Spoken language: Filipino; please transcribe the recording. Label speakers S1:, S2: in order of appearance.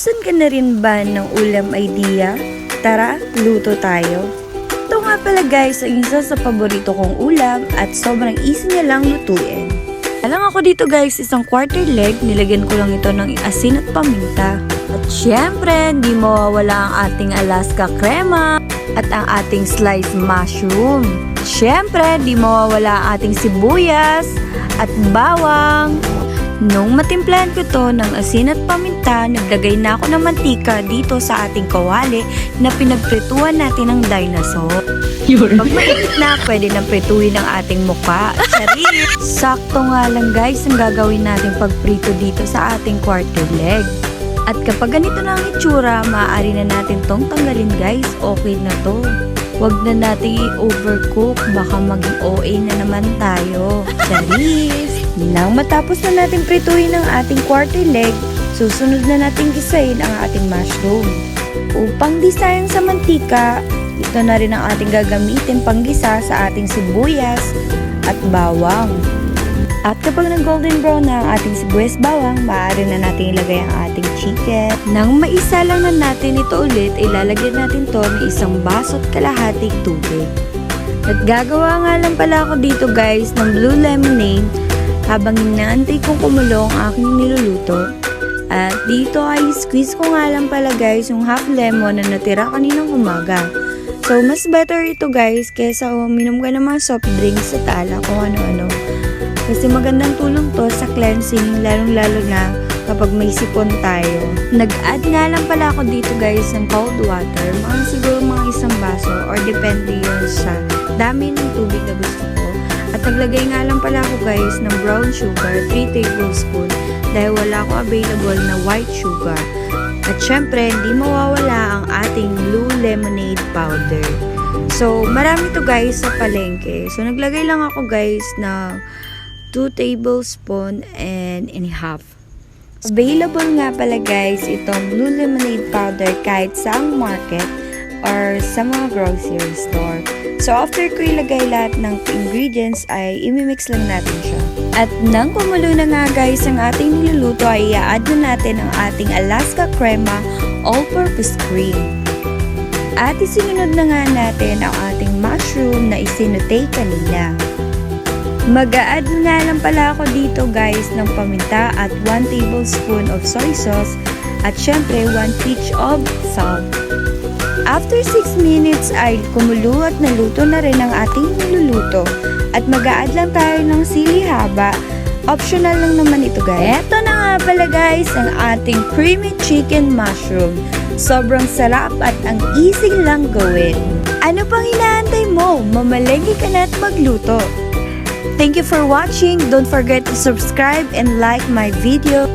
S1: Nauubusan ka na rin ba ng ulam idea? Tara, luto tayo. Ito nga pala guys, ang isa sa paborito kong ulam at sobrang easy niya lang lutuin. Alang ako dito guys, isang quarter leg, nilagyan ko lang ito ng asin at paminta. At syempre, hindi mawawala ang ating Alaska crema at ang ating sliced mushroom. Syempre, di mawawala ang ating sibuyas at bawang. Nung matimplahan ko to ng asin at paminta, naglagay na ako ng mantika dito sa ating kawali na pinagprituan natin ng dinosaur. Pag mainit na, pwede nang prituin ang ating muka. Charis! Sakto nga lang guys ang gagawin natin pagprito dito sa ating quarter leg. At kapag ganito na ang itsura, maaari na natin tong tanggalin guys. Okay na to. Huwag na natin i-overcook, baka maging OA na naman tayo. Charis! Nang matapos na natin prituin ang ating quarter leg, susunod na natin gisahin ang ating mushroom. Upang di sayang sa mantika, ito na rin ang ating gagamitin panggisa sa ating sibuyas at bawang. At kapag nag-golden brown na ang ating sibuyas bawang, maaari na natin ilagay ang ating chicken. Nang maisa lang na natin ito ulit, ilalagyan natin to ng isang baso at kalahating tubig. At gagawa nga lang pala ako dito guys ng blue lemonade habang inaantay kong kumulo ang aking niluluto. At dito ay squeeze ko nga lang pala guys yung half lemon na natira kaninang umaga. So mas better ito guys kesa uminom ka ng mga soft drinks at alak kung ano-ano. Kasi magandang tulong to sa cleansing, lalong-lalo na kapag may sipon tayo. Nag-add nga lang pala ako dito guys ng cold water, siguro mga isang baso or depende yun sa dami ng tubig na gusto ko. At naglagay nga lang pala ako guys ng brown sugar, 3 tablespoon dahil wala akong available na white sugar. At syempre, hindi mawawala ang ating blue lemonade powder. So, marami to guys sa palengke. So, naglagay lang ako guys na 2 tablespoon and a half. Available nga pala guys itong blue lemonade powder kahit sa ang market or sa mga grocery store. So after ko ilagay lahat ng ingredients ay imimix lang natin siya. At nang kumulo na nga guys ang ating niluluto ay i-add na natin ang ating Alaska crema all-purpose cream. At isinunod na nga natin ang ating mushroom na isinutay kanina. Mag-a-add nga lang pala ako dito guys ng paminta at 1 tablespoon of soy sauce at syempre 1 pinch of salt. After 6 minutes ay kumulo at naluto na rin ang ating niluluto. At mag-a-add lang tayo ng sili haba. Optional lang naman ito guys. Eto na nga pala guys ang ating creamy chicken mushroom. Sobrang sarap at ang easy lang gawin. Ano pang inaantay mo? Mamalengke ka na at magluto. Thank you for watching. Don't forget to subscribe and like my video.